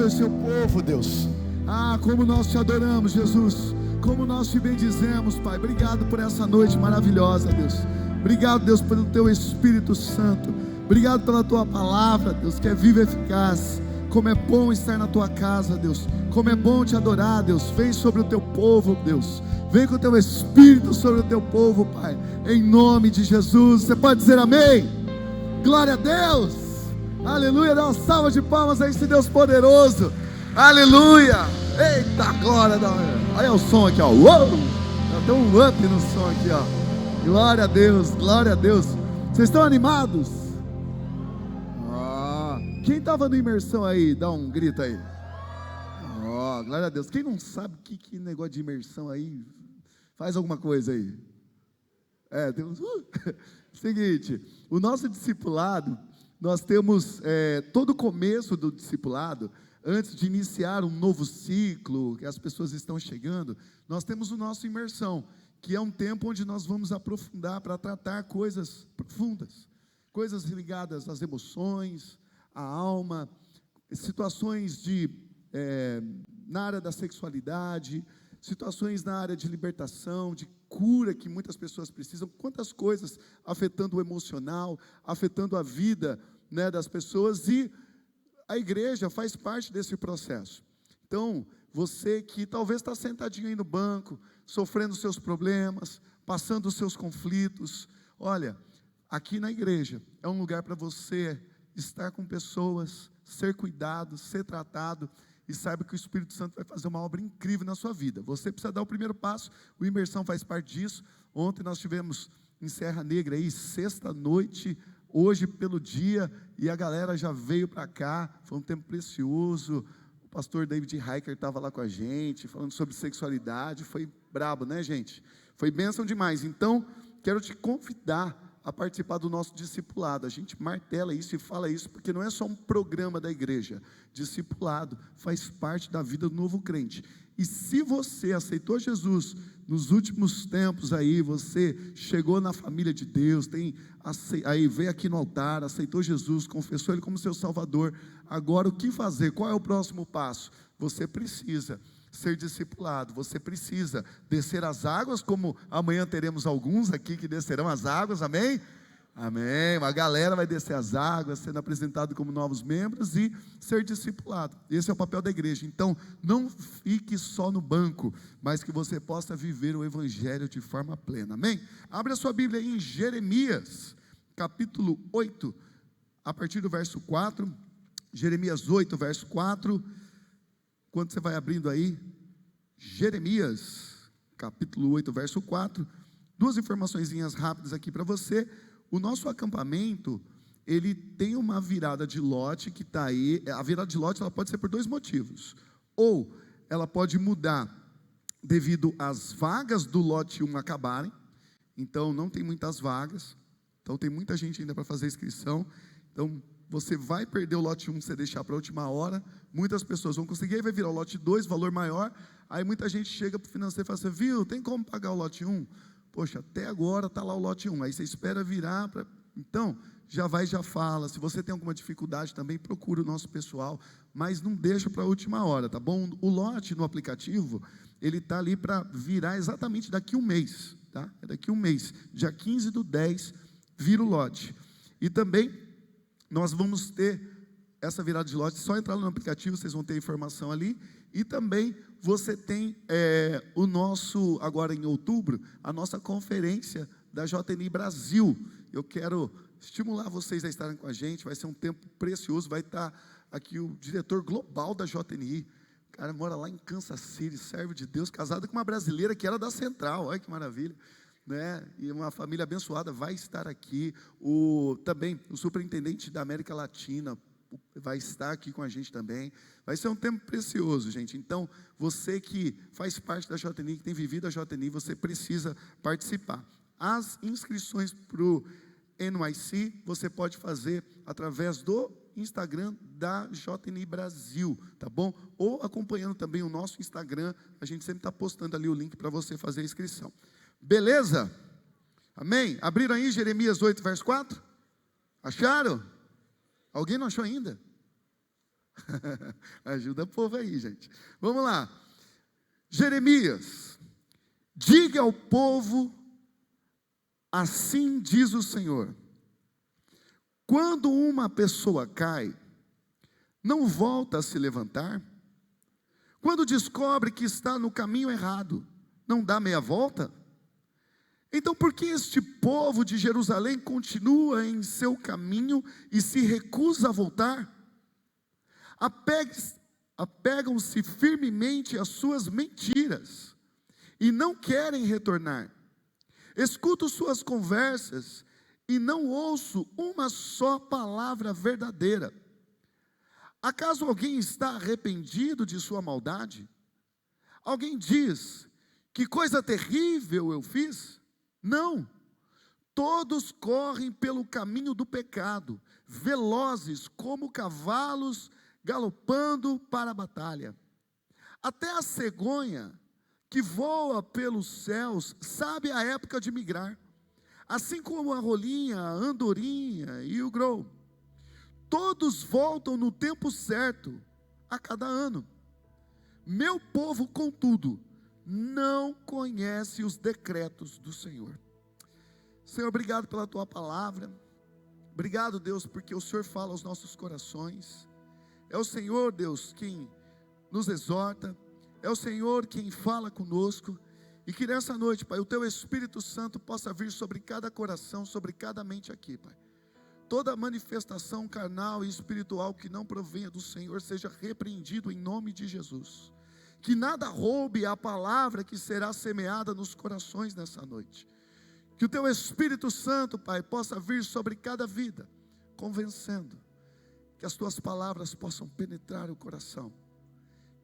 esse teu povo, Deus. Ah, como nós te adoramos, Jesus. Como nós te bendizemos, Pai. Obrigado por essa noite maravilhosa, Deus. Obrigado, Deus, pelo teu Espírito Santo. Obrigado pela tua palavra, Deus, que é viva e eficaz. Como é bom estar na tua casa, Deus. Como é bom te adorar, Deus. Vem sobre o teu povo, Deus. Vem com o teu Espírito sobre o teu povo, Pai. Em nome de Jesus. Você pode dizer amém? Glória a Deus. Aleluia. Dá uma salva de palmas a esse Deus poderoso. Aleluia. Eita glória. Olha o som aqui, ó. Uou! Dá um up no som aqui, ó. Glória a Deus. Glória a Deus. Vocês estão animados? Quem estava na imersão aí, dá um grito aí. Glória a Deus. Quem não sabe que negócio de imersão aí, faz alguma coisa aí. Temos. Seguinte, o nosso discipulado, nós temos todo o começo do discipulado, antes de iniciar um novo ciclo, que as pessoas estão chegando, nós temos o nosso imersão, que é um tempo onde nós vamos aprofundar para tratar coisas profundas, coisas ligadas às emoções, a alma, situações na área da sexualidade, situações na área de libertação, de cura que muitas pessoas precisam, quantas coisas afetando o emocional, afetando a vida, né, das pessoas, e a igreja faz parte desse processo. Então, você que talvez está sentadinho aí no banco, sofrendo seus problemas, passando os seus conflitos, olha, aqui na igreja é um lugar para você estar com pessoas, ser cuidado, ser tratado, e saiba que o Espírito Santo vai fazer uma obra incrível na sua vida. Você precisa dar o primeiro passo, o imersão faz parte disso. Ontem nós tivemos em Serra Negra aí, sexta-noite, hoje pelo dia, e a galera já veio para cá, foi um tempo precioso. O pastor David Hiker estava lá com a gente, falando sobre sexualidade, foi brabo, né, gente? Foi bênção demais. Então, quero te convidar a participar do nosso discipulado. A gente martela isso e fala isso, porque não é só um programa da igreja. Discipulado faz parte da vida do novo crente. E se você aceitou Jesus nos últimos tempos aí, você chegou na família de Deus, aí veio aqui no altar, aceitou Jesus, confessou Ele como seu Salvador, agora o que fazer? Qual é o próximo passo? Você precisa ser discipulado, você precisa descer as águas, como amanhã teremos alguns aqui que descerão as águas, amém? Amém, a galera vai descer as águas, sendo apresentado como novos membros e ser discipulado. Esse é o papel da igreja. Então, não fique só no banco, mas que você possa viver o evangelho de forma plena, amém? Abre a sua Bíblia aí em Jeremias, capítulo 8, a partir do verso 4, Jeremias 8, verso 4, quando você vai abrindo aí, Jeremias, capítulo 8, verso 4, duas informaçõezinhas rápidas aqui para você. O nosso acampamento, ele tem uma virada de lote que está aí. A virada de lote ela pode ser por dois motivos. Ou ela pode mudar devido às vagas do lote 1 acabarem. Então não tem muitas vagas. Então tem muita gente ainda para fazer inscrição. Então você vai perder o lote 1 se você deixar para a última hora. Muitas pessoas vão conseguir, aí vai virar o lote 2, valor maior. Aí muita gente chega para o financeiro e fala assim: viu, tem como pagar o lote 1? Poxa, até agora está lá o lote 1, aí você espera virar para... Então, já vai, já fala. Se você tem alguma dificuldade também, procura o nosso pessoal, mas não deixa para a última hora, tá bom? O lote no aplicativo, ele está ali para virar exatamente daqui um mês, tá? É daqui um mês, dia 15/10, vira o lote. E também, nós vamos ter essa virada de lote, só entrar no aplicativo, vocês vão ter a informação ali. E também você tem o nosso, agora em outubro, a nossa conferência da JNI Brasil. Eu quero estimular vocês a estarem com a gente, vai ser um tempo precioso, vai estar aqui o diretor global da JNI, o cara mora lá em Kansas City, servo de Deus, casado com uma brasileira que era da Central, olha que maravilha, né? E uma família abençoada vai estar aqui. Também o superintendente da América Latina vai estar aqui com a gente também. Vai ser um tempo precioso, gente. Então, você que faz parte da JNI, que tem vivido a JNI, você precisa participar. As inscrições para o NYC, você pode fazer através do Instagram da JNI Brasil, tá bom? Ou acompanhando também o nosso Instagram, a gente sempre está postando ali o link para você fazer a inscrição. Beleza? Amém? Abriram aí Jeremias 8, verso 4? Acharam? Alguém não achou ainda? Ajuda o povo aí, gente. Vamos lá. Jeremias, diga ao povo, assim diz o Senhor: quando uma pessoa cai, não volta a se levantar? Quando descobre que está no caminho errado, não dá meia volta? Então por que este povo de Jerusalém continua em seu caminho e se recusa a voltar? Apegam-se firmemente às suas mentiras e não querem retornar. Escuto suas conversas e não ouço uma só palavra verdadeira. Acaso alguém está arrependido de sua maldade? Alguém diz: que coisa terrível eu fiz? Não, todos correm pelo caminho do pecado, velozes como cavalos galopando para a batalha. Até a cegonha que voa pelos céus sabe a época de migrar, assim como a rolinha, a andorinha e o grou. Todos voltam no tempo certo, a cada ano. Meu povo, contudo, não conhece os decretos do Senhor. Senhor, obrigado pela tua palavra. Obrigado, Deus, porque o Senhor fala aos nossos corações. É o Senhor, Deus, quem nos exorta. É o Senhor quem fala conosco. E que nessa noite, Pai, o teu Espírito Santo possa vir sobre cada coração, sobre cada mente aqui, Pai. Toda manifestação carnal e espiritual que não provenha do Senhor seja repreendido em nome de Jesus. Que nada roube a palavra que será semeada nos corações nessa noite. Que o teu Espírito Santo, Pai, possa vir sobre cada vida, convencendo. Que as tuas palavras possam penetrar o coração.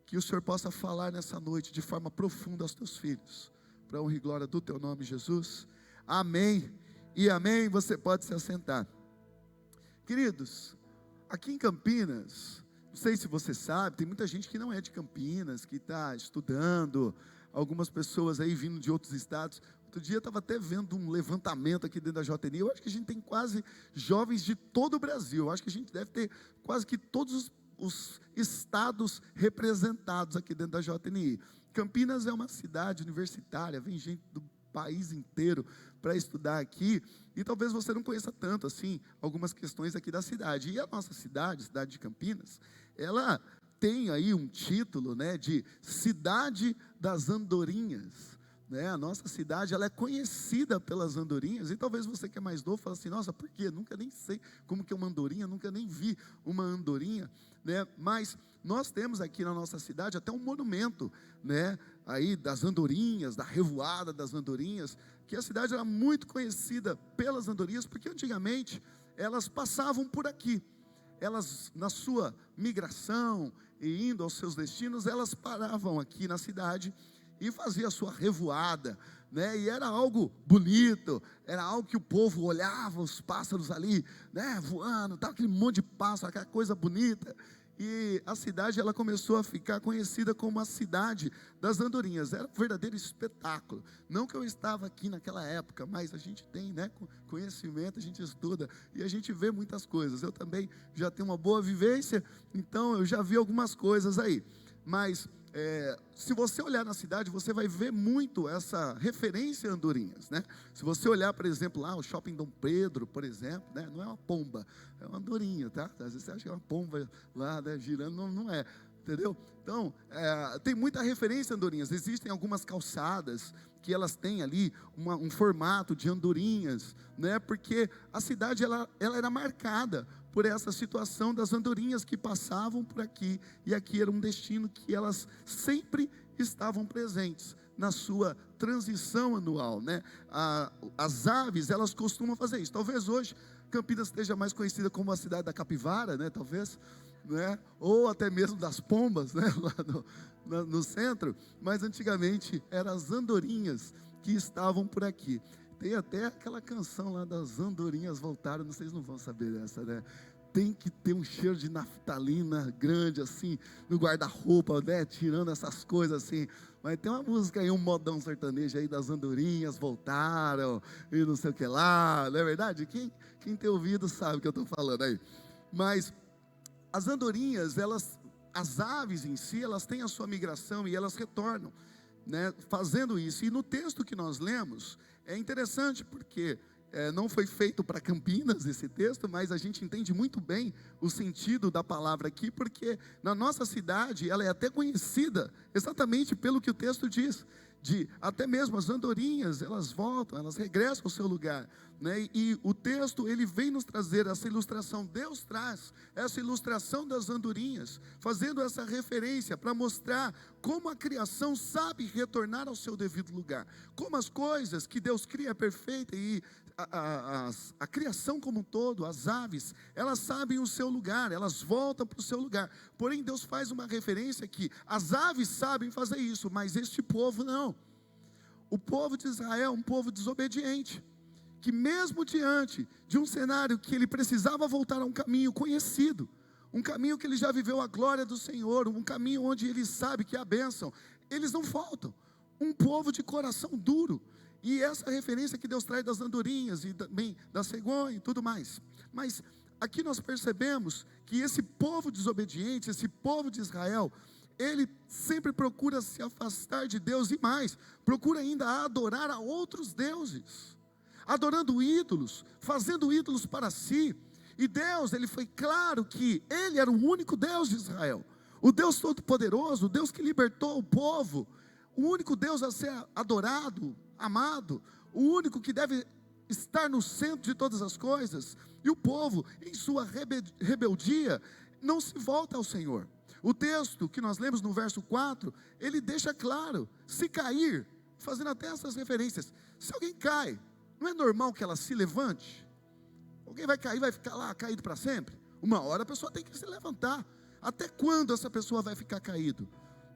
Que o Senhor possa falar nessa noite de forma profunda aos teus filhos. Para a honra e glória do teu nome, Jesus. Amém e amém. Você pode se assentar. Queridos, aqui em Campinas, não sei se você sabe, tem muita gente que não é de Campinas, que está estudando, algumas pessoas aí vindo de outros estados. Outro dia eu estava até vendo um levantamento aqui dentro da JNI, eu acho que a gente tem quase jovens de todo o Brasil, eu acho que a gente deve ter quase que todos os estados representados aqui dentro da JNI. Campinas é uma cidade universitária, vem gente do país inteiro para estudar aqui, e talvez você não conheça tanto assim algumas questões aqui da cidade. E a nossa cidade, cidade de Campinas, ela tem aí um título, né, de Cidade das Andorinhas, né? A nossa cidade, ela é conhecida pelas andorinhas. E talvez você que é mais novo fale assim: nossa, por quê? Nunca nem sei como que é uma andorinha, nunca nem vi uma andorinha, né? Mas nós temos aqui na nossa cidade até um monumento, né, aí das andorinhas, da revoada das andorinhas, que a cidade era muito conhecida pelas andorinhas, porque antigamente elas passavam por aqui. Elas, na sua migração e indo aos seus destinos, elas paravam aqui na cidade e fazia a sua revoada, né? E era algo bonito, era algo que o povo olhava, os pássaros ali, né, voando, tal, aquele monte de pássaro, aquela coisa bonita. E a cidade, ela começou a ficar conhecida como a cidade das andorinhas. Era um verdadeiro espetáculo. Não que eu estava aqui naquela época, mas a gente tem, né, conhecimento, a gente estuda e a gente vê muitas coisas. Eu também já tenho uma boa vivência, então eu já vi algumas coisas aí. Mas se você olhar na cidade, você vai ver muito essa referência a andorinhas, né? Se você olhar, por exemplo, lá o Shopping Dom Pedro, por exemplo, né? Não é uma pomba, é uma andorinha, tá? Às vezes você acha que é uma pomba lá, né, girando, não é, entendeu? Então, tem muita referência a andorinhas. Existem algumas calçadas que elas têm ali um formato de andorinhas, né? Porque a cidade, ela era marcada por essa situação das andorinhas que passavam por aqui, e aqui era um destino que elas sempre estavam presentes na sua transição anual, né? As aves, elas costumam fazer isso. Talvez hoje Campinas esteja mais conhecida como a cidade da capivara, né? Talvez, né? Ou até mesmo das pombas, né? Lá no centro, mas antigamente eram as andorinhas que estavam por aqui. Tem até aquela canção lá das andorinhas voltaram, vocês não vão saber dessa, né? Tem que ter um cheiro de naftalina grande assim, no guarda-roupa, né? Tirando essas coisas assim. Mas tem uma música aí, um modão sertanejo aí das andorinhas voltaram, e não sei o que lá, não é verdade? Quem tem ouvido sabe o que eu estou falando aí. Mas As andorinhas, as aves em si, elas têm a sua migração e elas retornam, né, fazendo isso. E no texto que nós lemos, é interessante porque não foi feito para Campinas esse texto, mas a gente entende muito bem o sentido da palavra aqui, porque na nossa cidade ela é até conhecida exatamente pelo que o texto diz, até mesmo as andorinhas, elas voltam, elas regressam ao seu lugar, né? E o texto, ele vem nos trazer essa ilustração. Deus traz essa ilustração das andorinhas, fazendo essa referência para mostrar como a criação sabe retornar ao seu devido lugar, como as coisas que Deus cria é perfeita, e a criação como um todo, as aves, elas sabem o seu lugar, elas voltam para o seu lugar. Porém, Deus faz uma referência que as aves sabem fazer isso, mas este povo não. O povo de Israel é um povo desobediente, que mesmo diante de um cenário que ele precisava voltar a um caminho conhecido, um caminho que ele já viveu a glória do Senhor, um caminho onde ele sabe que é a bênção, eles não voltam. Um povo de coração duro. E essa referência que Deus traz das andorinhas e também da cegonha e tudo mais. Mas aqui nós percebemos que esse povo desobediente, esse povo de Israel, ele sempre procura se afastar de Deus e mais, procura ainda adorar a outros deuses, adorando ídolos, fazendo ídolos para si. E Deus, ele foi claro que ele era o único Deus de Israel, o Deus Todo-Poderoso, o Deus que libertou o povo, o único Deus a ser adorado, amado, o único que deve estar no centro de todas as coisas. E o povo, em sua rebeldia, não se volta ao Senhor. O texto que nós lemos no verso 4, ele deixa claro, se cair, fazendo até essas referências, se alguém cai, não é normal que ela se levante? Alguém vai cair, vai ficar lá caído para sempre? Uma hora a pessoa tem que se levantar. Até quando essa pessoa vai ficar caído,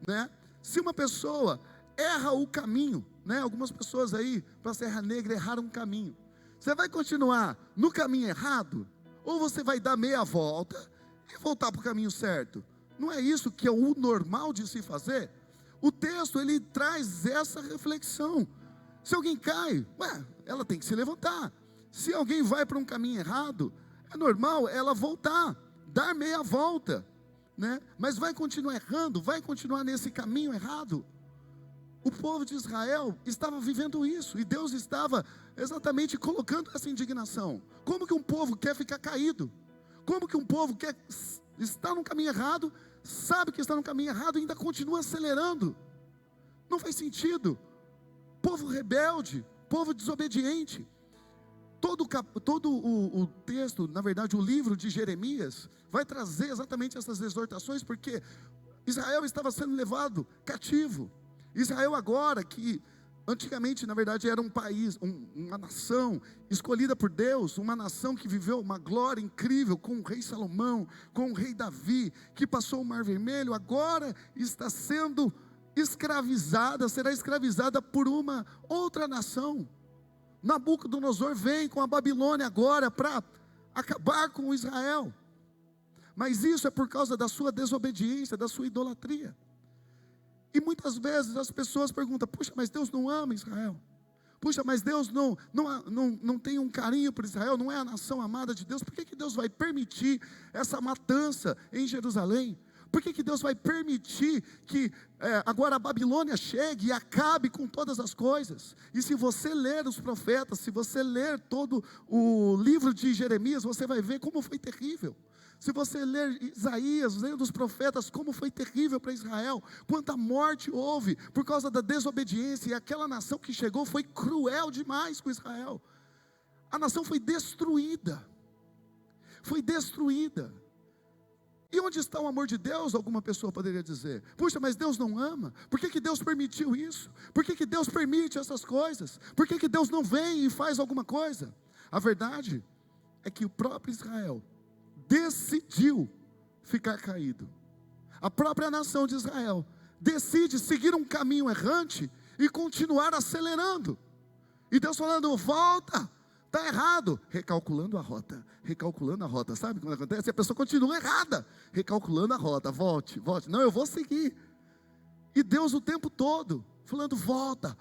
né? Se uma pessoa erra o caminho, né? Algumas pessoas aí para a Serra Negra erraram um caminho. Você vai continuar no caminho errado? Ou você vai dar meia volta e voltar para o caminho certo? Não é isso que é o normal de se fazer? O texto, ele traz essa reflexão. Se alguém cai, ela tem que se levantar. Se alguém vai para um caminho errado, é normal ela voltar, dar meia volta, né? Mas vai continuar errando, vai continuar nesse caminho errado. O povo de Israel estava vivendo isso, e Deus estava exatamente colocando essa indignação. Como que um povo quer ficar caído? Como que um povo quer estar no caminho errado, sabe que está no caminho errado e ainda continua acelerando? Não faz sentido. Povo rebelde, povo desobediente. Todo o texto, na verdade o livro de Jeremias, vai trazer exatamente essas exortações, porque Israel estava sendo levado cativo. Israel agora, que antigamente na verdade era um país, uma nação escolhida por Deus, uma nação que viveu uma glória incrível com o rei Salomão, com o rei Davi, que passou o Mar Vermelho, agora está sendo escravizada, será escravizada por uma outra nação. Nabucodonosor vem com a Babilônia agora para acabar com Israel, mas isso é por causa da sua desobediência, da sua idolatria. E muitas vezes as pessoas perguntam: puxa, mas Deus não ama Israel? Puxa, mas Deus não tem um carinho por Israel? Não é a nação amada de Deus? Por que Deus vai permitir essa matança em Jerusalém? Por que Deus vai permitir que agora a Babilônia chegue e acabe com todas as coisas? E se você ler os profetas, se você ler todo o livro de Jeremias, você vai ver como foi terrível. Se você ler Isaías, lendo os profetas, como foi terrível para Israel, quanta morte houve por causa da desobediência, e aquela nação que chegou foi cruel demais com Israel. A nação foi destruída. Foi destruída. E onde está o amor de Deus? Alguma pessoa poderia dizer: puxa, mas Deus não ama? Por que Deus permitiu isso? Por que Deus permite essas coisas? Por que Deus não vem e faz alguma coisa? A verdade é que o próprio Israel decidiu ficar caído. A própria nação de Israel decide seguir um caminho errante e continuar acelerando. E Deus falando: volta, está errado, recalculando a rota, sabe como acontece? A pessoa continua errada, recalculando a rota, volte, não, eu vou seguir. E Deus o tempo todo falando: volta,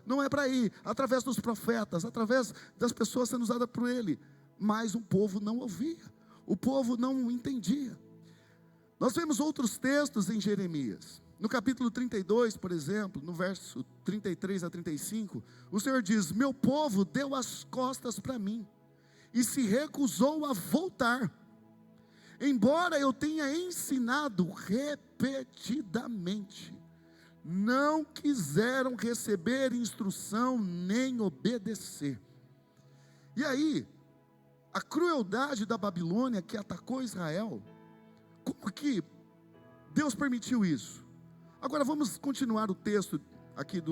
não é para ir, através dos profetas, através das pessoas sendo usadas por Ele. Mas o povo não ouvia, o povo não entendia. Nós vemos outros textos em Jeremias. No capítulo 32, por exemplo, no verso 33 a 35, o Senhor diz: meu povo deu as costas para mim e se recusou a voltar, embora eu tenha ensinado repetidamente. Não quiseram receber instrução nem obedecer. E aí, a crueldade da Babilônia que atacou Israel, como que Deus permitiu isso? Agora vamos continuar o texto aqui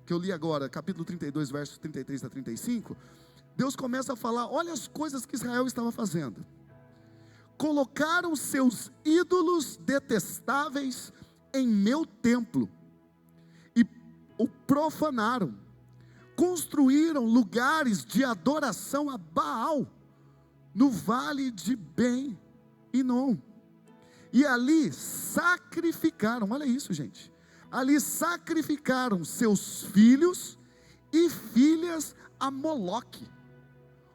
que eu li agora, capítulo 32, versos 33 a 35. Deus começa a falar, olha as coisas que Israel estava fazendo. Colocaram seus ídolos detestáveis em meu templo e o profanaram. Construíram lugares de adoração a Baal no vale de Ben-Hinom. E ali sacrificaram, olha isso, gente. Ali sacrificaram seus filhos e filhas a Moloque.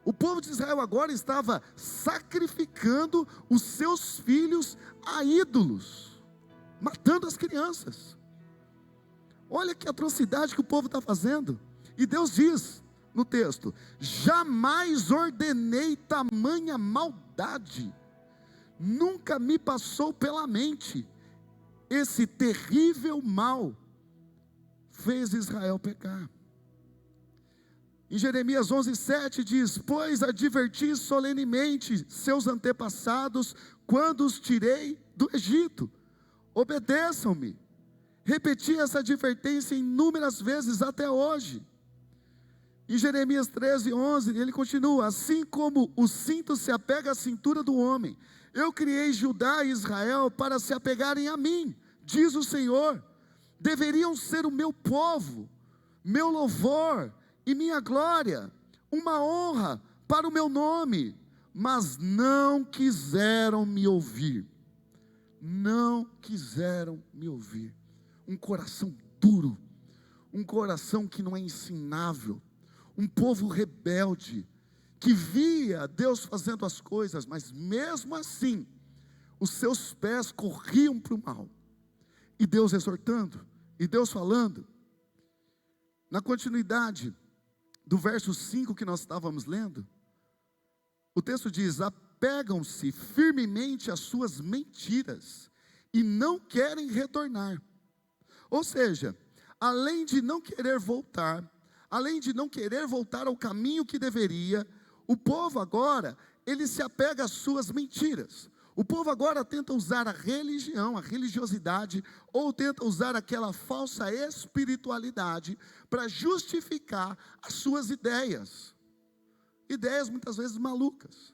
O povo de Israel agora estava sacrificando os seus filhos a ídolos, matando as crianças. Olha que atrocidade que o povo está fazendo. E Deus diz no texto: jamais ordenei tamanha maldade, nunca me passou pela mente. Esse terrível mal fez Israel pecar. Em Jeremias 11:7 diz: pois adverti solenemente seus antepassados quando os tirei do Egito, obedeçam-me. Repeti essa advertência inúmeras vezes até hoje. Em Jeremias 13:11 ele continua: assim como o cinto se apega à cintura do homem, eu criei Judá e Israel para se apegarem a mim, diz o Senhor. Deveriam ser o meu povo, meu louvor e minha glória, uma honra para o meu nome, mas não quiseram me ouvir. Não quiseram me ouvir. Um coração duro, um coração que não é ensinável, um povo rebelde, que via Deus fazendo as coisas, mas mesmo assim, os seus pés corriam para o mal. E Deus exortando, e Deus falando. Na continuidade do verso 5 que nós estávamos lendo, o texto diz: apegam-se firmemente às suas mentiras, e não querem retornar. Ou seja, além de não querer voltar, ao caminho que deveria, o povo agora, ele se apega às suas mentiras. O povo agora tenta usar a religião, a religiosidade, ou tenta usar aquela falsa espiritualidade para justificar as suas ideias. Ideias muitas vezes malucas.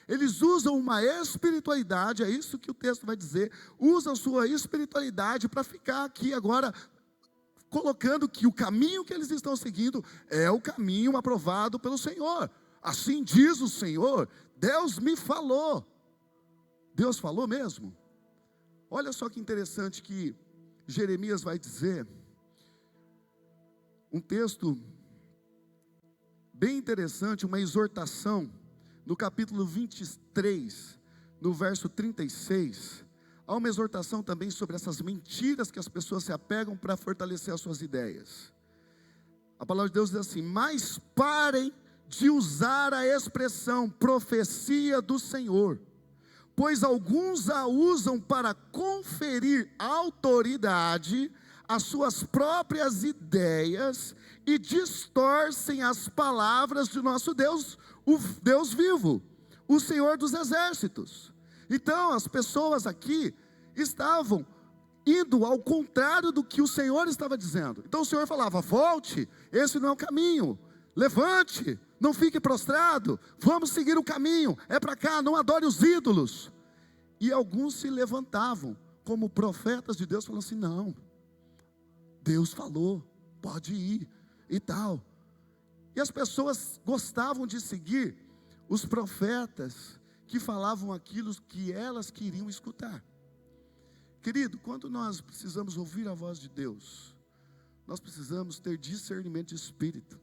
Eles usam uma espiritualidade, é isso que o texto vai dizer, usam sua espiritualidade para ficar aqui agora colocando que o caminho que eles estão seguindo é o caminho aprovado pelo Senhor. Assim diz o Senhor, Deus me falou. Deus falou mesmo? Olha só que interessante que Jeremias vai dizer, um texto bem interessante, uma exortação, no capítulo 23, no verso 36, há uma exortação também sobre essas mentiras que as pessoas se apegam para fortalecer as suas ideias. A palavra de Deus diz assim: mas parem de usar a expressão profecia do Senhor, pois alguns a usam para conferir autoridade às suas próprias ideias e distorcem as palavras de nosso Deus, o Deus vivo, o Senhor dos exércitos. Então as pessoas aqui estavam indo ao contrário do que o Senhor estava dizendo. Então o Senhor falava: volte, esse não é o caminho, levante, não fique prostrado, vamos seguir o caminho, é para cá, não adore os ídolos. E alguns se levantavam como profetas de Deus, falando assim: não, Deus falou, pode ir e tal. E as pessoas gostavam de seguir os profetas que falavam aquilo que elas queriam escutar. Querido, quando nós precisamos ouvir a voz de Deus, nós precisamos ter discernimento de espírito,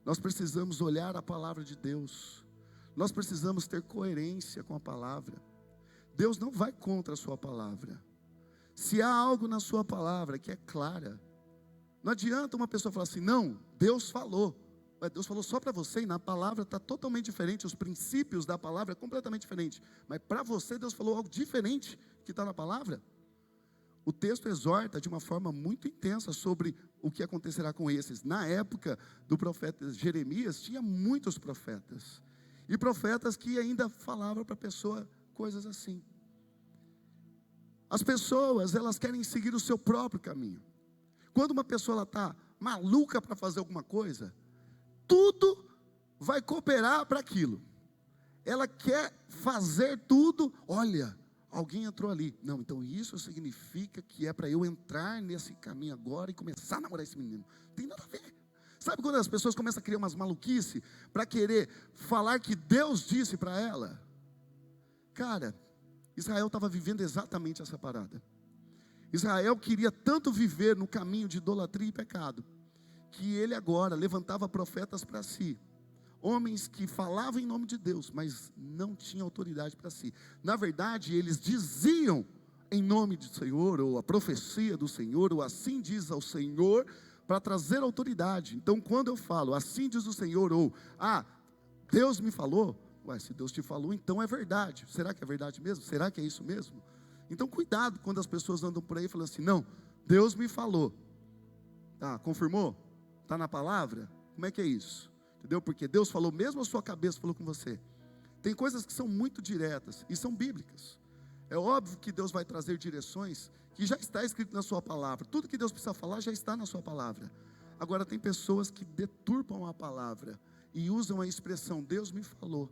nós precisamos olhar a palavra de Deus, nós precisamos ter coerência com a palavra. Deus não vai contra a sua palavra. Se há algo na sua palavra que é clara, não adianta uma pessoa falar assim, não, Deus falou. Mas Deus falou só para você, e na palavra está totalmente diferente, os princípios da palavra é completamente diferente. Mas para você Deus falou algo diferente que está na palavra. O texto exorta de uma forma muito intensa sobre o que acontecerá com esses. Na época do profeta Jeremias, tinha muitos profetas. E profetas que ainda falavam para a pessoa coisas assim. As pessoas, elas querem seguir o seu próprio caminho. Quando uma pessoa está maluca para fazer alguma coisa, tudo vai cooperar para aquilo. Ela quer fazer tudo, olha, alguém entrou ali. Não, então isso significa que é para eu entrar nesse caminho agora e começar a namorar esse menino. Não tem nada a ver. Sabe quando as pessoas começam a criar umas maluquices para querer falar que Deus disse para ela? Cara, Israel estava vivendo exatamente essa parada. Israel queria tanto viver no caminho de idolatria e pecado, que ele agora levantava profetas para si. Homens que falavam em nome de Deus, mas não tinham autoridade para si. Na verdade, eles diziam em nome do Senhor, ou a profecia do Senhor, ou assim diz ao Senhor, para trazer autoridade. Então, quando eu falo, assim diz o Senhor, ou, Deus me falou, se Deus te falou, então é verdade. Será que é verdade mesmo? Será que é isso mesmo? Então, cuidado quando as pessoas andam por aí falando assim, não, Deus me falou. Tá, confirmou? Está na palavra? Como é que é isso? Entendeu? Porque Deus falou, mesmo a sua cabeça falou com você. Tem coisas que são muito diretas e são bíblicas. É óbvio que Deus vai trazer direções que já está escrito na sua palavra. Tudo que Deus precisa falar já está na sua palavra. Agora tem pessoas que deturpam a palavra e usam a expressão Deus me falou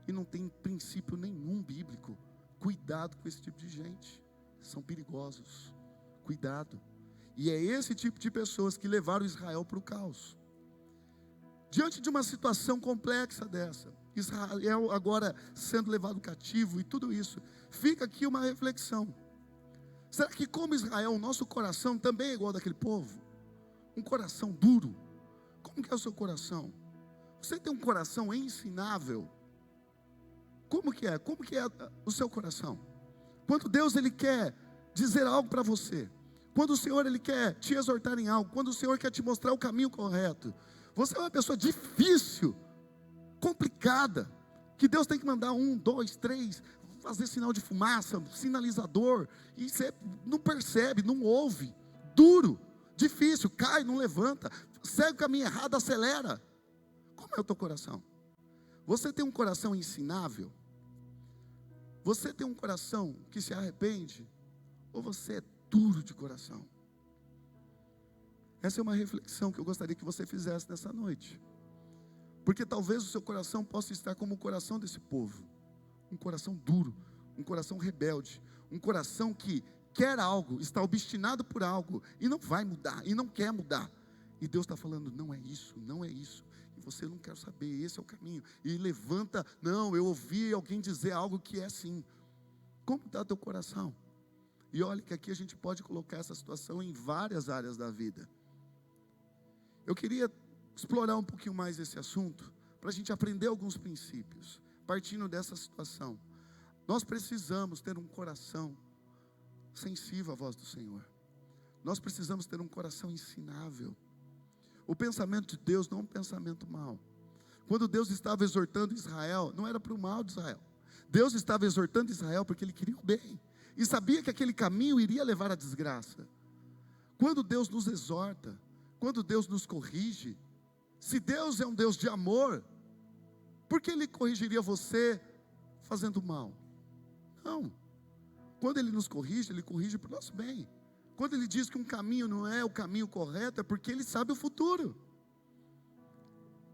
e não tem princípio nenhum bíblico. Cuidado com esse tipo de gente. São perigosos. Cuidado. E é esse tipo de pessoas que levaram Israel para o caos. Diante de uma situação complexa dessa, Israel agora sendo levado cativo e tudo isso, fica aqui uma reflexão. Será que como Israel, o nosso coração também é igual daquele povo? Um coração duro. Como que é o seu coração? Você tem um coração ensinável? Como que é? Como que é o seu coração? Quando Deus ele quer dizer algo para você, quando o Senhor ele quer te exortar em algo, quando o Senhor quer te mostrar o caminho correto, você é uma pessoa difícil, complicada, que Deus tem que mandar 1, 2, 3, fazer sinal de fumaça, sinalizador, e você não percebe, não ouve, duro, difícil, cai, não levanta, segue o caminho errado, acelera. Como é o teu coração? Você tem um coração ensinável? Você tem um coração que se arrepende? Ou você é duro de coração? Essa é uma reflexão que eu gostaria que você fizesse nessa noite. Porque talvez o seu coração possa estar como o coração desse povo. Um coração duro, um coração rebelde, um coração que quer algo, está obstinado por algo e não vai mudar, e não quer mudar. E Deus está falando, não é isso, não é isso. E você não quer saber, esse é o caminho. E levanta, não, eu ouvi alguém dizer algo que é assim. Como está teu coração? E olha que aqui a gente pode colocar essa situação em várias áreas da vida. Eu queria explorar um pouquinho mais esse assunto, para a gente aprender alguns princípios, partindo dessa situação. Nós precisamos ter um coração sensível à voz do Senhor. Nós precisamos ter um coração ensinável. O pensamento de Deus não é um pensamento mau. Quando Deus estava exortando Israel, não era para o mal de Israel. Deus estava exortando Israel porque Ele queria o bem. E sabia que aquele caminho iria levar à desgraça. Quando Deus nos exorta, quando Deus nos corrige, se Deus é um Deus de amor, por que Ele corrigiria você fazendo mal? Não. Quando Ele nos corrige, Ele corrige para o nosso bem. Quando Ele diz que um caminho não é o caminho correto, é porque Ele sabe o futuro.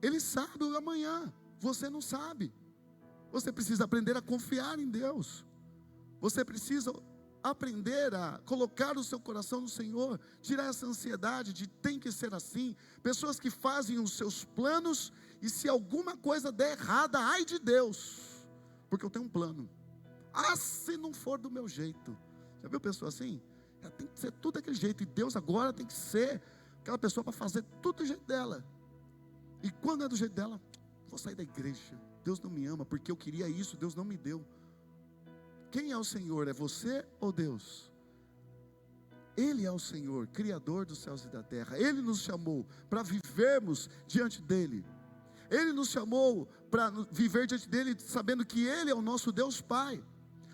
Ele sabe o amanhã, você não sabe. Você precisa aprender a confiar em Deus. Você precisa aprender a colocar o seu coração no Senhor, tirar essa ansiedade de tem que ser assim. Pessoas que fazem os seus planos e se alguma coisa der errada, ai de Deus, porque eu tenho um plano. Se não for do meu jeito. Já viu pessoa assim? Tem que ser tudo daquele jeito, e Deus agora tem que ser aquela pessoa para fazer tudo do jeito dela. E quando é do jeito dela, vou sair da igreja. Deus não me ama, porque eu queria isso, Deus não me deu. Quem é o Senhor? É você ou Deus? Ele é o Senhor, Criador dos céus e da terra. Ele nos chamou para vivermos diante dEle. Ele nos chamou para viver diante dEle, sabendo que Ele é o nosso Deus Pai.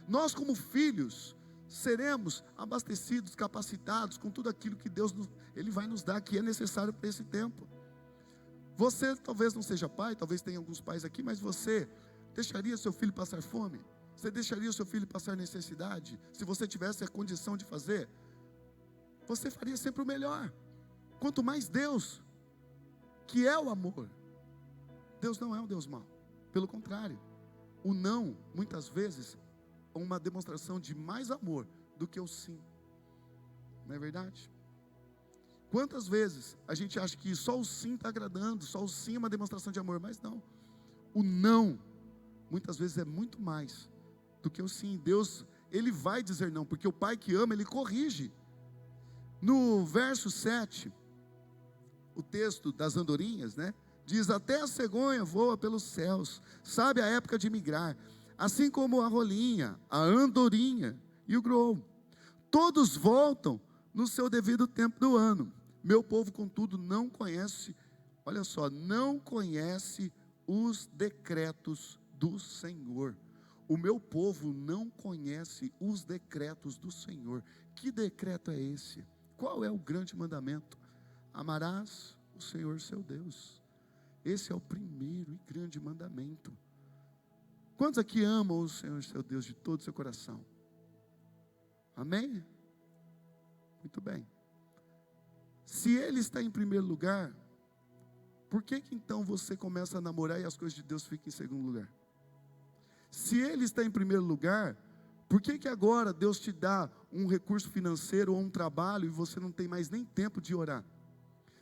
Nós, como filhos, seremos abastecidos, capacitados com tudo aquilo que Deus Ele vai nos dar, que é necessário para esse tempo. Você talvez não seja pai, talvez tenha alguns pais aqui, mas você deixaria seu filho passar fome? Você deixaria o seu filho passar necessidade? Se você tivesse a condição de fazer, você faria sempre o melhor. Quanto mais Deus, que é o amor. Deus não é um Deus mau. Pelo contrário, o não, muitas vezes, é uma demonstração de mais amor do que o sim. Não é verdade? Quantas vezes a gente acha que só o sim está agradando, só o sim é uma demonstração de amor, mas não. O não, muitas vezes é muito mais do que o sim. Deus, Ele vai dizer não, porque o pai que ama, Ele corrige. No verso 7, o texto das andorinhas, né? Diz, até a cegonha voa pelos céus, sabe a época de migrar, assim como a rolinha, a andorinha e o grou. Todos voltam no seu devido tempo do ano. Meu povo, contudo, não conhece, olha só, não conhece os decretos do Senhor. O meu povo não conhece os decretos do Senhor. Que decreto é esse? Qual é o grande mandamento? Amarás o Senhor seu Deus. Esse é o primeiro e grande mandamento. Quantos aqui amam o Senhor seu Deus de todo o seu coração? Amém? Muito bem. Se Ele está em primeiro lugar, por que então você começa a namorar e as coisas de Deus ficam em segundo lugar? Se Ele está em primeiro lugar, por que agora Deus te dá um recurso financeiro ou um trabalho e você não tem mais nem tempo de orar?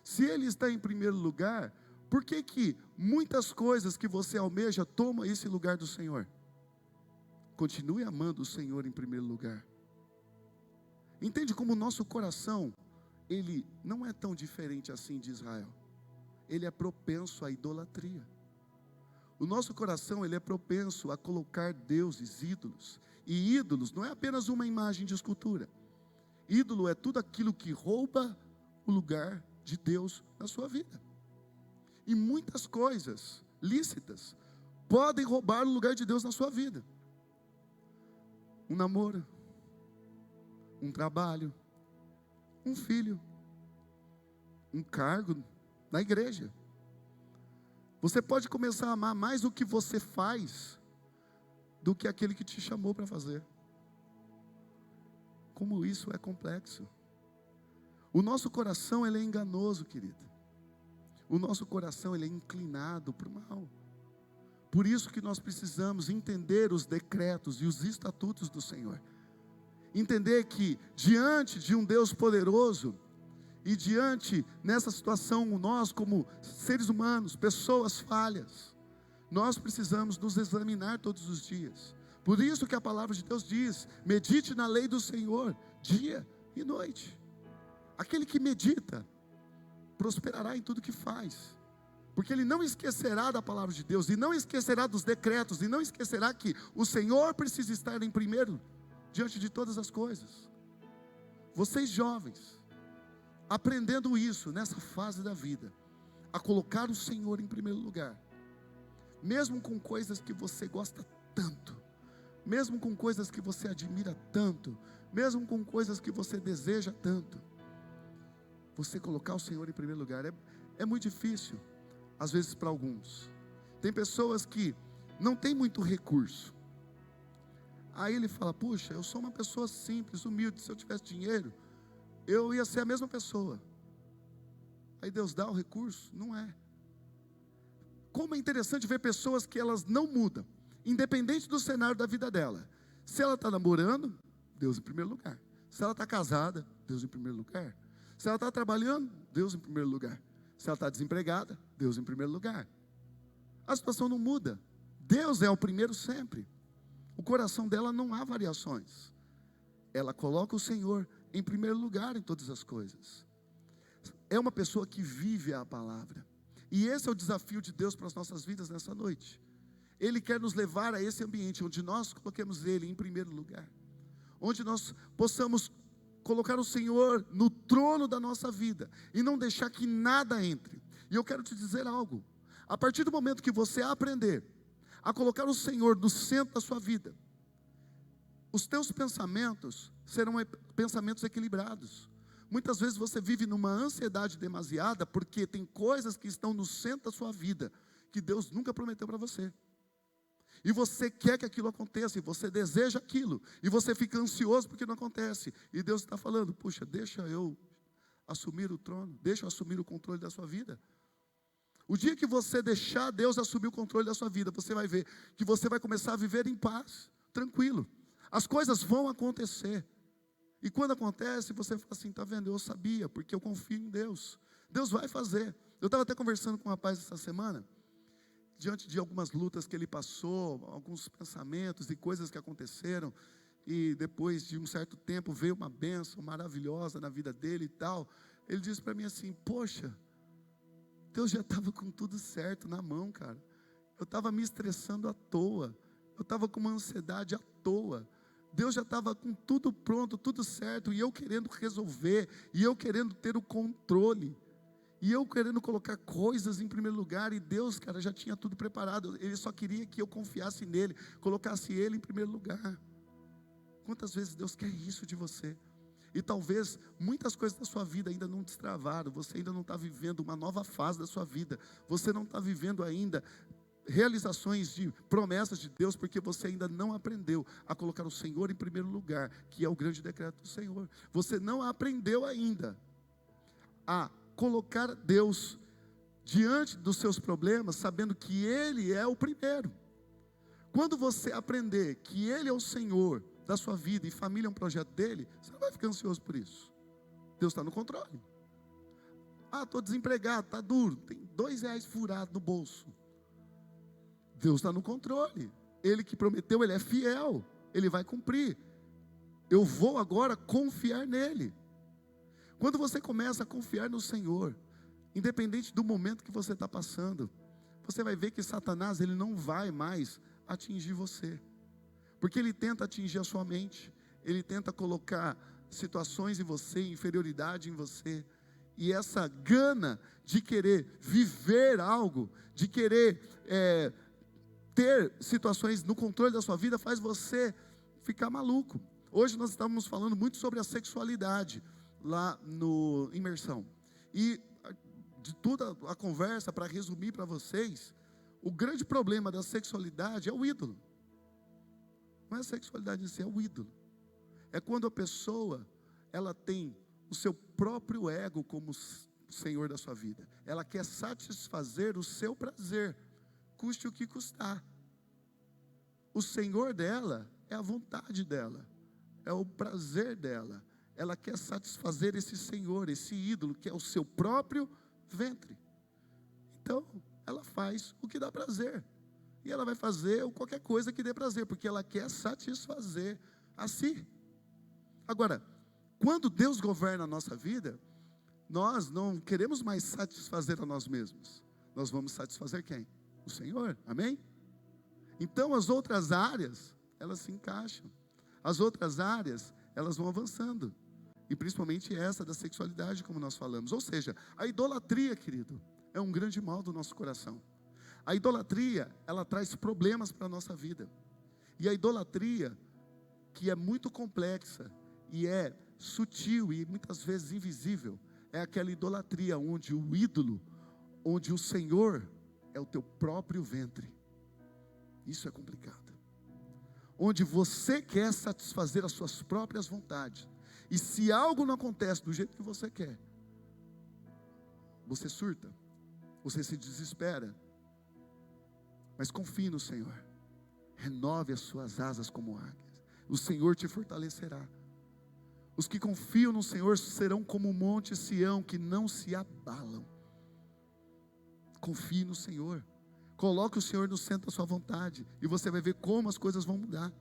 Se Ele está em primeiro lugar, por que muitas coisas que você almeja tomam esse lugar do Senhor? Continue amando o Senhor em primeiro lugar. Entende como o nosso coração, ele não é tão diferente assim de Israel. Ele é propenso à idolatria. O nosso coração, ele é propenso a colocar deuses, ídolos. E ídolos não é apenas uma imagem de escultura. Ídolo é tudo aquilo que rouba o lugar de Deus na sua vida. E muitas coisas lícitas podem roubar o lugar de Deus na sua vida. Um namoro, um trabalho, um filho, um cargo na igreja. Você pode começar a amar mais o que você faz do que aquele que te chamou para fazer. Como isso é complexo. O nosso coração, ele é enganoso, querido. O nosso coração, ele é inclinado para o mal. Por isso que nós precisamos entender os decretos e os estatutos do Senhor. Entender que diante de um Deus poderoso, e diante nessa situação, nós como seres humanos, pessoas falhas, nós precisamos nos examinar todos os dias. Por isso que a palavra de Deus diz, medite na lei do Senhor, dia e noite. Aquele que medita, prosperará em tudo que faz, porque ele não esquecerá da palavra de Deus, e não esquecerá dos decretos, e não esquecerá que o Senhor precisa estar em primeiro, diante de todas as coisas. Vocês jovens, aprendendo isso nessa fase da vida, a colocar o Senhor em primeiro lugar, mesmo com coisas que você gosta tanto, mesmo com coisas que você admira tanto, mesmo com coisas que você deseja tanto, você colocar o Senhor em primeiro lugar, é muito difícil, às vezes para alguns. Tem pessoas que não têm muito recurso, aí ele fala, puxa, eu sou uma pessoa simples, humilde, se eu tivesse dinheiro, eu ia ser a mesma pessoa. Aí Deus dá o recurso? Não é. Como é interessante ver pessoas que elas não mudam, independente do cenário da vida dela. Se ela está namorando, Deus em primeiro lugar. Se ela está casada, Deus em primeiro lugar. Se ela está trabalhando, Deus em primeiro lugar. Se ela está desempregada, Deus em primeiro lugar. A situação não muda. Deus é o primeiro sempre. O coração dela não há variações. Ela coloca o Senhor em primeiro lugar em todas as coisas. É uma pessoa que vive a palavra. E esse é o desafio de Deus para as nossas vidas nessa noite. Ele quer nos levar a esse ambiente onde nós coloquemos Ele em primeiro lugar, onde nós possamos colocar o Senhor no trono da nossa vida e não deixar que nada entre. E eu quero te dizer algo: a partir do momento que você aprender a colocar o Senhor no centro da sua vida, os teus pensamentos serão pensamentos equilibrados. Muitas vezes você vive numa ansiedade demasiada porque tem coisas que estão no centro da sua vida que Deus nunca prometeu para você. E você quer que aquilo aconteça, e você deseja aquilo, e você fica ansioso porque não acontece. E Deus está falando: puxa, deixa eu assumir o trono, deixa eu assumir o controle da sua vida. O dia que você deixar Deus assumir o controle da sua vida, você vai ver que você vai começar a viver em paz, tranquilo. As coisas vão acontecer. E quando acontece, você fala assim: está vendo, eu sabia, porque eu confio em Deus. Deus vai fazer. Eu estava até conversando com um rapaz essa semana, diante de algumas lutas que ele passou, alguns pensamentos e coisas que aconteceram, e depois de um certo tempo veio uma bênção maravilhosa na vida dele e tal. Ele disse para mim assim: poxa, Deus já estava com tudo certo na mão, cara. Eu estava me estressando à toa, eu estava com uma ansiedade à toa. Deus já estava com tudo pronto, tudo certo, e eu querendo resolver, e eu querendo ter o controle, e eu querendo colocar coisas em primeiro lugar, e Deus, cara, já tinha tudo preparado. Ele só queria que eu confiasse nele, colocasse Ele em primeiro lugar. Quantas vezes Deus quer isso de você? E talvez muitas coisas da sua vida ainda não destravaram, você ainda não está vivendo uma nova fase da sua vida, você não está vivendo ainda realizações de promessas de Deus, porque você ainda não aprendeu a colocar o Senhor em primeiro lugar, que é o grande decreto do Senhor. Você não aprendeu ainda a colocar Deus diante dos seus problemas, sabendo que Ele é o primeiro. Quando você aprender que Ele é o Senhor da sua vida e família é um projeto dEle, você não vai ficar ansioso por isso. Deus está no controle. Ah, estou desempregado, está duro, tem R$2 furado no bolso. Deus está no controle. Ele que prometeu, Ele é fiel, Ele vai cumprir. Eu vou agora confiar nele. Quando você começa a confiar no Senhor, independente do momento que você está passando, você vai ver que Satanás, ele não vai mais atingir você, porque ele tenta atingir a sua mente, ele tenta colocar situações em você, inferioridade em você, e essa gana de querer viver algo, de querer ter situações no controle da sua vida, faz você ficar maluco. Hoje nós estamos falando muito sobre a sexualidade, lá no Imersão, e de toda a conversa, para resumir para vocês, o grande problema da sexualidade é o ídolo. Não é a sexualidade em si, é o ídolo. É quando a pessoa, ela tem o seu próprio ego como Senhor da sua vida. Ela quer satisfazer o seu prazer, custe o que custar. O Senhor dela é a vontade dela, é o prazer dela. Ela quer satisfazer esse Senhor, esse ídolo, que é o seu próprio ventre. Então, ela faz o que dá prazer. E ela vai fazer qualquer coisa que dê prazer, porque ela quer satisfazer a si. Agora, quando Deus governa a nossa vida, nós não queremos mais satisfazer a nós mesmos. Nós vamos satisfazer quem? O Senhor, amém? Então, as outras áreas, elas se encaixam. As outras áreas, elas vão avançando. E principalmente essa da sexualidade, como nós falamos. Ou seja, a idolatria, querido, é um grande mal do nosso coração. A idolatria, ela traz problemas para a nossa vida. E a idolatria, que é muito complexa, e é sutil e muitas vezes invisível, é aquela idolatria onde o ídolo, onde o Senhor é o teu próprio ventre. Isso é complicado. Onde você quer satisfazer as suas próprias vontades. E se algo não acontece do jeito que você quer, você surta, você se desespera. Mas confie no Senhor. Renove as suas asas como águias. O Senhor te fortalecerá. Os que confiam no Senhor serão como o monte Sião, que não se abalam. Confie no Senhor. Coloque o Senhor no centro da sua vontade, e você vai ver como as coisas vão mudar.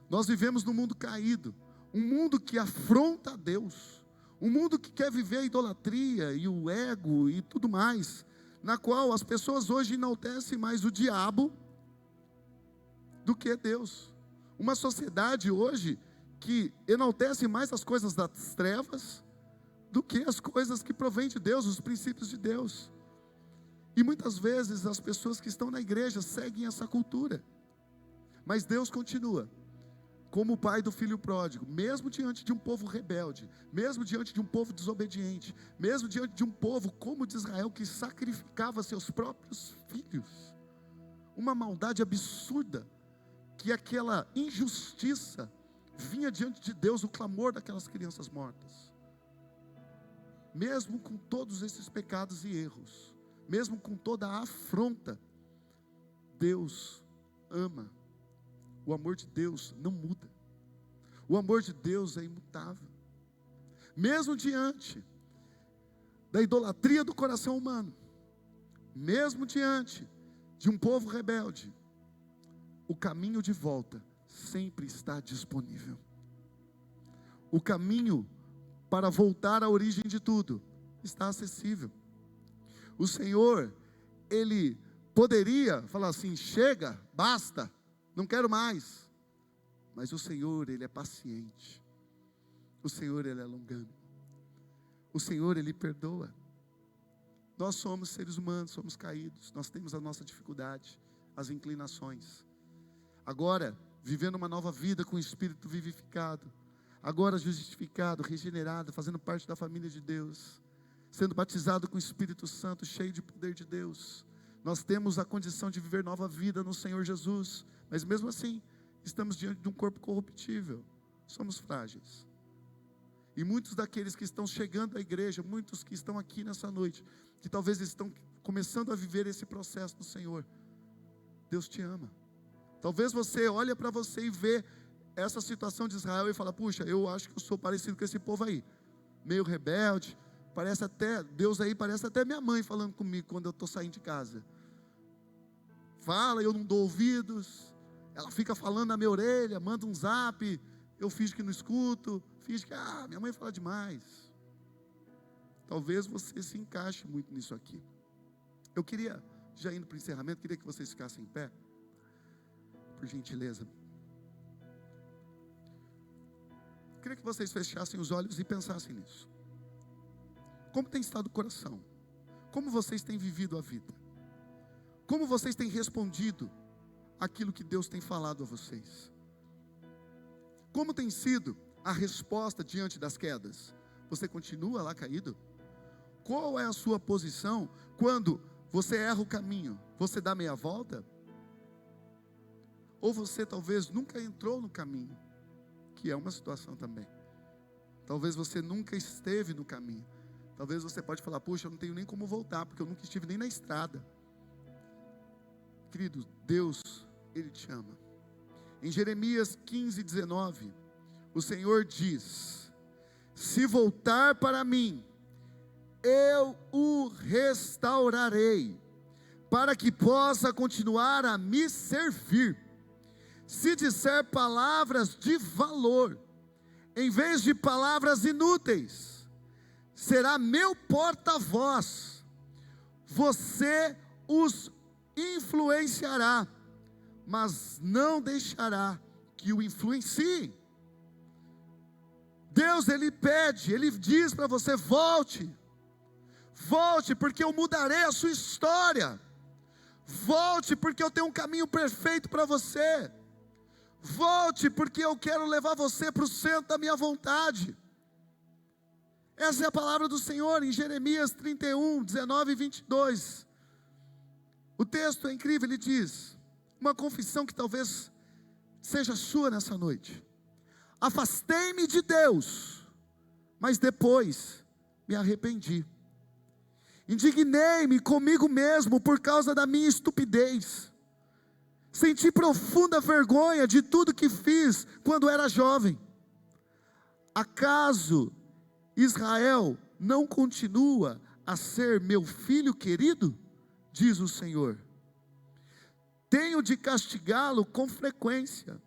Nós vivemos num mundo caído, um mundo que afronta a Deus, um mundo que quer viver a idolatria e o ego e tudo mais, na qual as pessoas hoje enaltecem mais o diabo do que Deus. Uma sociedade hoje que enaltece mais as coisas das trevas do que as coisas que provêm de Deus, os princípios de Deus. E muitas vezes as pessoas que estão na igreja seguem essa cultura. Mas Deus continua como o pai do filho pródigo, mesmo diante de um povo rebelde, mesmo diante de um povo desobediente, mesmo diante de um povo como o de Israel, que sacrificava seus próprios filhos. Uma maldade absurda, que aquela injustiça vinha diante de Deus, o clamor daquelas crianças mortas. Mesmo com todos esses pecados e erros, mesmo com toda a afronta, Deus ama. O amor de Deus não muda. O amor de Deus é imutável. Mesmo diante da idolatria do coração humano, mesmo diante de um povo rebelde, o caminho de volta sempre está disponível. O caminho para voltar à origem de tudo está acessível. O Senhor, Ele poderia falar assim: chega, basta, não quero mais. Mas o Senhor, Ele é paciente. O Senhor, Ele é longânimo. O Senhor, Ele perdoa. Nós somos seres humanos, somos caídos. Nós temos a nossa dificuldade, as inclinações. Agora, vivendo uma nova vida com o Espírito vivificado. Agora justificado, regenerado, fazendo parte da família de Deus. Sendo batizado com o Espírito Santo, cheio de poder de Deus. Nós temos a condição de viver nova vida no Senhor Jesus. Mas mesmo assim, estamos diante de um corpo corruptível. Somos frágeis. E muitos daqueles que estão chegando à igreja, muitos que estão aqui nessa noite, que talvez estão começando a viver esse processo do Senhor, Deus te ama. Talvez você olhe para você e vê essa situação de Israel e fala: puxa, eu acho que eu sou parecido com esse povo aí, meio rebelde, parece até, Deus aí parece até minha mãe falando comigo quando eu estou saindo de casa. Fala, eu não dou ouvidos. Ela fica falando na minha orelha, manda um zap, eu finjo que não escuto, finjo que, minha mãe fala demais. Talvez você se encaixe muito nisso aqui. Eu queria, já indo para o encerramento, queria que vocês ficassem em pé, por gentileza. Queria que vocês fechassem os olhos e pensassem nisso. Como tem estado o coração? Como vocês têm vivido a vida? Como vocês têm respondido aquilo que Deus tem falado a vocês? Como tem sido a resposta diante das quedas? Você continua lá caído? Qual é a sua posição quando você erra o caminho? Você dá meia volta? Ou você talvez nunca entrou no caminho, que é uma situação também. Talvez você nunca esteve no caminho. Talvez você pode falar: puxa, eu não tenho nem como voltar, porque eu nunca estive nem na estrada. Querido, Deus, Ele te ama. Em Jeremias 15:19, o Senhor diz: se voltar para mim, eu o restaurarei, para que possa continuar a me servir. Se disser palavras de valor, em vez de palavras inúteis, será meu porta-voz. Você os influenciará, mas não deixará que o influenciem. Deus, Ele pede, Ele diz para você: volte, volte, porque eu mudarei a sua história. Volte, porque eu tenho um caminho perfeito para você. Volte, porque eu quero levar você para o centro da minha vontade. Essa é a palavra do Senhor em Jeremias 31, 19 e 22. O texto é incrível, ele diz, uma confissão que talvez seja sua nessa noite: afastei-me de Deus, mas depois me arrependi. Indignei-me comigo mesmo por causa da minha estupidez. Senti profunda vergonha de tudo que fiz quando era jovem. Acaso Israel não continua a ser meu filho querido? Diz o Senhor. Tenho de castigá-lo com frequência,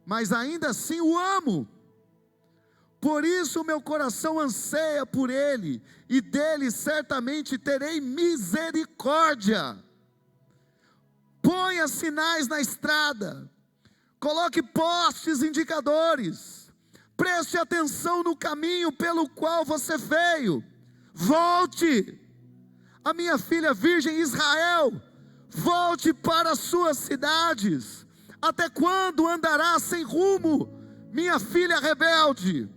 mas ainda assim o amo. Por isso o meu coração anseia por ele, e dele certamente terei misericórdia. Ponha sinais na estrada, Coloque postes indicadores. Preste atenção no caminho pelo qual você veio. Volte. A minha filha virgem Israel, volte para as suas cidades. Até quando andará sem rumo, minha filha rebelde?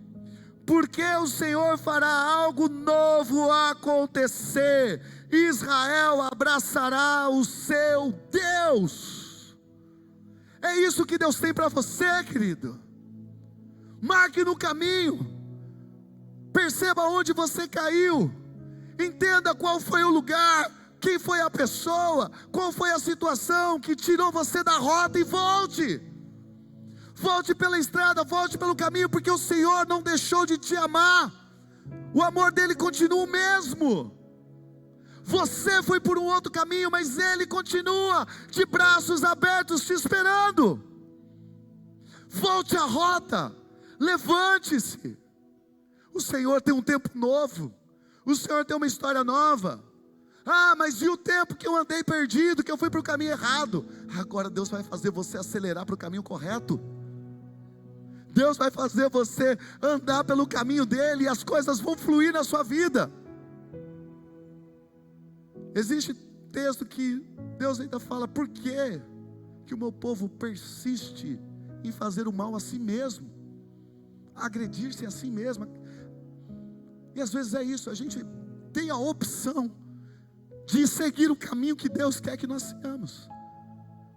Porque o Senhor fará algo novo acontecer. Israel abraçará o seu Deus. É isso que Deus tem para você, querido. Marque no caminho. Perceba onde você caiu. Entenda qual foi o lugar, quem foi a pessoa, qual foi a situação que tirou você da rota, e volte. Volte pela estrada, volte pelo caminho, porque o Senhor não deixou de te amar. O amor dele continua o mesmo. Você foi por um outro caminho, mas ele continua de braços abertos te esperando. Volte à rota, levante-se. O Senhor tem um tempo novo. O Senhor tem uma história nova. Ah, mas e o tempo que eu andei perdido, que eu fui para o caminho errado? Agora Deus vai fazer você acelerar para o caminho correto. Deus vai fazer você andar pelo caminho dele, e as coisas vão fluir na sua vida. Existe texto que Deus ainda fala: por que o meu povo persiste em fazer o mal a si mesmo, agredir-se a si mesmo? E às vezes é isso, a gente tem a opção de seguir o caminho que Deus quer que nós sigamos,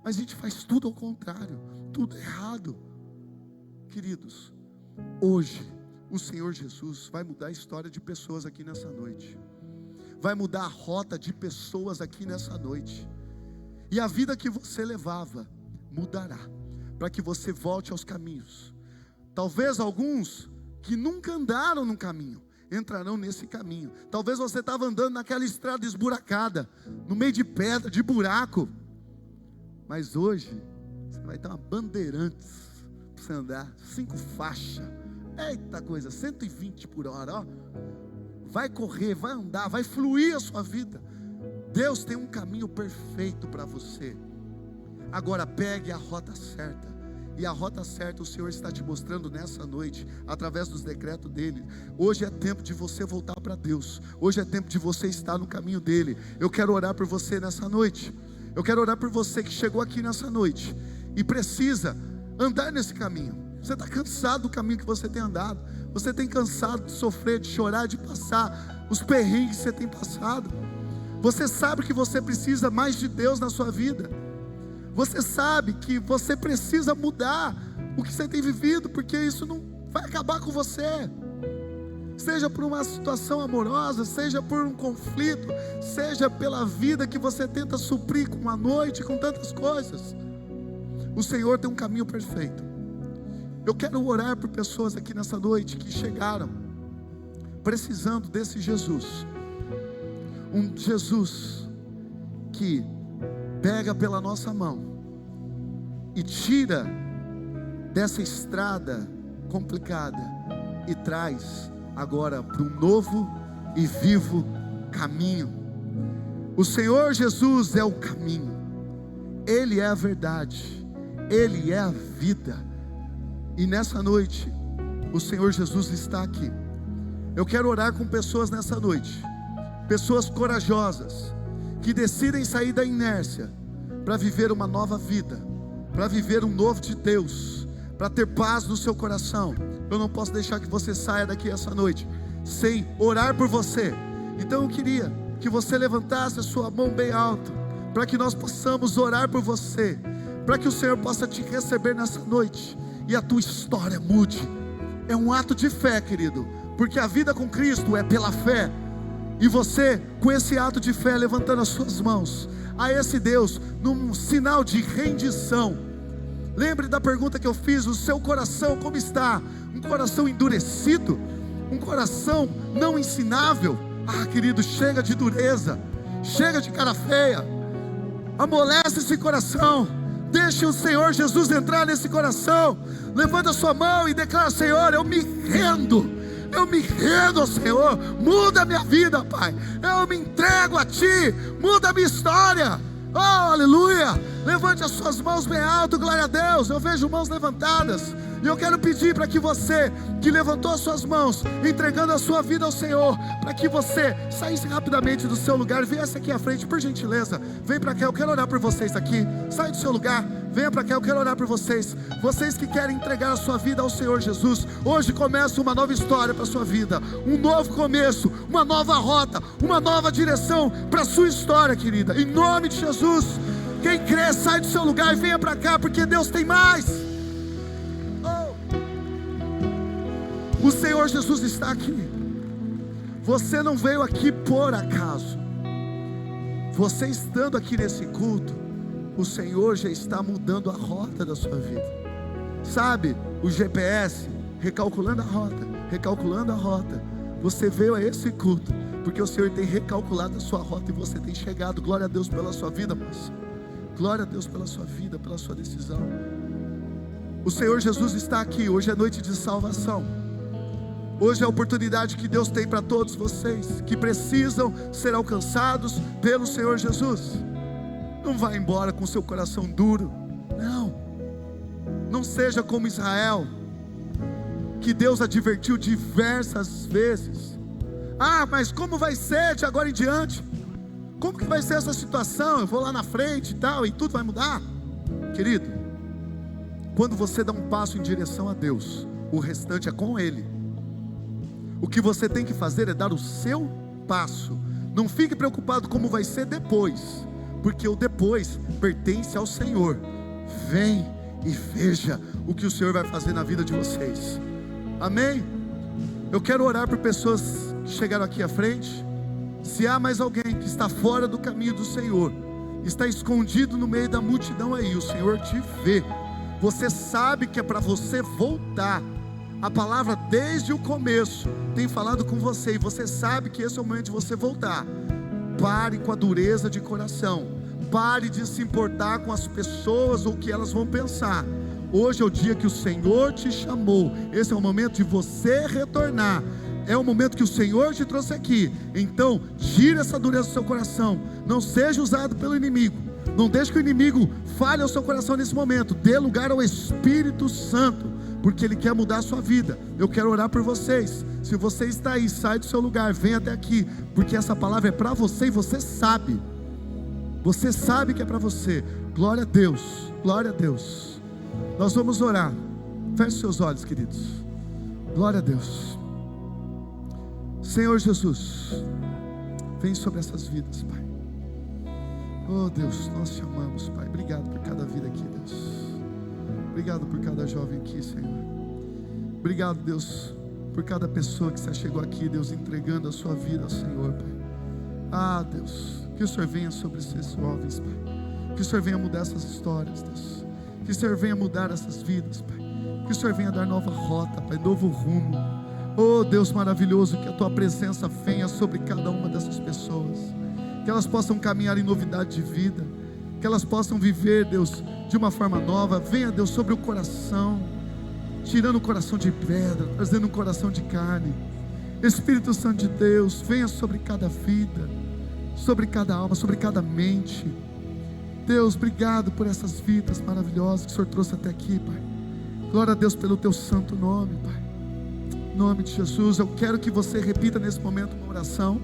mas a gente faz tudo ao contrário, tudo errado. Queridos, hoje o Senhor Jesus vai mudar a história de pessoas aqui nessa noite, vai mudar a rota de pessoas aqui nessa noite, e a vida que você levava mudará, para que você volte aos caminhos. Talvez alguns que nunca andaram no caminho entrarão nesse caminho. Talvez você estava andando naquela estrada esburacada, no meio de pedra, de buraco, mas hoje você vai ter uma Bandeirantes para você andar, 5 faixas, eita coisa, 120 por hora, ó. Vai correr, vai andar, vai fluir a sua vida. Deus tem um caminho perfeito para você. Agora pegue a rota certa. E a rota certa o Senhor está te mostrando nessa noite, através dos decretos dele. Hoje é tempo de você voltar para Deus. Hoje é tempo de você estar no caminho dele. Eu quero orar por você nessa noite. Eu quero orar por você que chegou aqui nessa noite e precisa andar nesse caminho. Você está cansado do caminho que você tem andado. Você tem cansado de sofrer, de chorar, de passar os perrengues que você tem passado. Você sabe que você precisa mais de Deus na sua vida. Você sabe que você precisa mudar o que você tem vivido, porque isso não vai acabar com você. Seja por uma situação amorosa, seja por um conflito, seja pela vida que você tenta suprir com a noite, com tantas coisas. O Senhor tem um caminho perfeito. Eu quero orar por pessoas aqui nessa noite que chegaram precisando desse Jesus. Um Jesus que pega pela nossa mão e tira dessa estrada complicada e traz agora para um novo e vivo caminho. O Senhor Jesus é o caminho, Ele é a verdade, Ele é a vida. E nessa noite o Senhor Jesus está aqui. Eu quero orar com pessoas nessa noite, pessoas corajosas, que decidem sair da inércia para viver uma nova vida, para viver um novo de Deus, para ter paz no seu coração. Eu não posso deixar que você saia daqui essa noite sem orar por você. Então eu queria que você levantasse a sua mão bem alto, para que nós possamos orar por você, para que o Senhor possa te receber nessa noite e a tua história mude. É um ato de fé, querido, porque a vida com Cristo é pela fé. E você, com esse ato de fé, levantando as suas mãos a esse Deus, num sinal de rendição. Lembre da pergunta que eu fiz: o seu coração como está? Um coração endurecido? Um coração não ensinável? Ah, querido, chega de dureza, chega de cara feia, amolece esse coração, deixe o Senhor Jesus entrar nesse coração. Levanta a sua mão e declara: Senhor, eu me rendo ao Senhor, muda a minha vida, Pai, eu me entrego a Ti, muda a minha história. Oh, aleluia, Levante as suas mãos bem alto, glória a Deus. Eu vejo mãos levantadas. E eu quero pedir para que você que levantou as suas mãos, entregando a sua vida ao Senhor, para que você saísse rapidamente do seu lugar, viesse aqui à frente, por gentileza. Vem para cá, eu quero orar por vocês aqui. Sai do seu lugar, venha para cá, eu quero orar por vocês. Vocês que querem entregar a sua vida ao Senhor Jesus. Hoje começa uma nova história para a sua vida, um novo começo, uma nova rota, uma nova direção para a sua história, querida. Em nome de Jesus. Quem crê, sai do seu lugar e venha para cá, porque Deus tem mais. O Senhor Jesus está aqui. Você não veio aqui por acaso. Você estando aqui nesse culto, o Senhor já está mudando a rota da sua vida. Sabe, o GPS, recalculando a rota, recalculando a rota. Você veio a esse culto, porque o Senhor tem recalculado a sua rota e você tem chegado. Glória a Deus pela sua vida, moça. Glória a Deus pela sua vida, pela sua decisão. O Senhor Jesus está aqui. Hoje é noite de salvação. Hoje é a oportunidade que Deus tem para todos vocês que precisam ser alcançados pelo Senhor Jesus. Não vá embora com seu coração duro. Não seja como Israel, que Deus advertiu diversas vezes. Mas como vai ser de agora em diante? Como que vai ser essa situação? Eu vou lá na frente e tal, e tudo vai mudar? Querido, quando você dá um passo em direção a Deus, o restante é com Ele. O que você tem que fazer é dar o seu passo. Não fique preocupado como vai ser depois, porque o depois pertence ao Senhor. Vem e veja o que o Senhor vai fazer na vida de vocês. Amém? Eu quero orar por pessoas que chegaram aqui à frente. Se há mais alguém que está fora do caminho do Senhor, está escondido no meio da multidão aí, o Senhor te vê. Você sabe que é para você voltar. A palavra desde o começo tem falado com você, e você sabe que esse é o momento de você voltar. Pare com a dureza de coração. Pare de se importar com as pessoas ou o que elas vão pensar. Hoje é o dia que o Senhor te chamou. Esse é o momento de você retornar. É o momento que o Senhor te trouxe aqui. Então, tire essa dureza do seu coração. Não seja usado pelo inimigo. Não deixe que o inimigo fale ao seu coração nesse momento. Dê lugar ao Espírito Santo, porque Ele quer mudar a sua vida. Eu quero orar por vocês. Se você está aí, sai do seu lugar, vem até aqui, porque essa palavra é para você e você sabe. Você sabe que é para você. Glória a Deus, glória a Deus. Nós vamos orar. Feche seus olhos, queridos. Glória a Deus. Senhor Jesus, vem sobre essas vidas, Pai. Oh Deus, nós te amamos, Pai. Obrigado por cada vida aqui, Deus. Obrigado por cada jovem aqui, Senhor. Obrigado, Deus, por cada pessoa que se chegou aqui, Deus, entregando a sua vida ao Senhor, Pai. Deus, que o Senhor venha sobre esses jovens, Pai. Que o Senhor venha mudar essas histórias, Deus. Que o Senhor venha mudar essas vidas, Pai. Que o Senhor venha dar nova rota, Pai, novo rumo. Oh Deus maravilhoso, que a Tua presença venha sobre cada uma dessas pessoas. Que elas possam caminhar em novidade de vida. Que elas possam viver, Deus, de uma forma nova. Venha, Deus, sobre o coração, tirando o coração de pedra, trazendo um coração de carne. Espírito Santo de Deus, venha sobre cada vida, sobre cada alma, sobre cada mente. Deus, obrigado por essas vidas maravilhosas que o Senhor trouxe até aqui, Pai. Glória a Deus pelo Teu santo nome, Pai. Em nome de Jesus, eu quero que você repita nesse momento uma oração.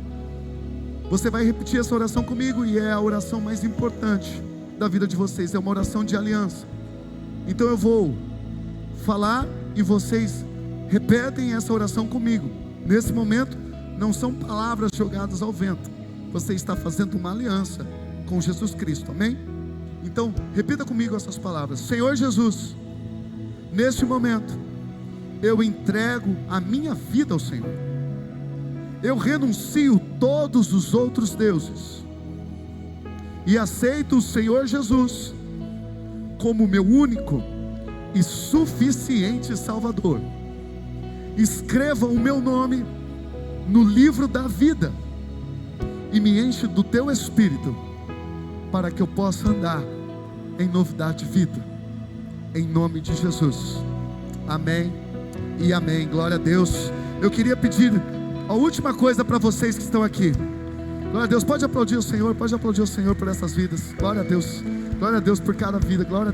Você vai repetir essa oração comigo, e é a oração mais importante da vida de vocês. É uma oração de aliança. Então eu vou falar e vocês repetem essa oração comigo. Nesse momento não são palavras jogadas ao vento. Você está fazendo uma aliança com Jesus Cristo, amém? Então repita comigo essas palavras. Senhor Jesus, neste momento eu entrego a minha vida ao Senhor. Eu renuncio todos os outros deuses e aceito o Senhor Jesus como meu único e suficiente Salvador. Escreva o meu nome no livro da vida e me enche do Teu Espírito, para que eu possa andar em novidade de vida, em nome de Jesus, amém e amém. Glória a Deus. Eu queria pedir a última coisa para vocês que estão aqui. Glória a Deus, pode aplaudir o Senhor por essas vidas. Glória a Deus. Glória a Deus por cada vida. Glória a Deus.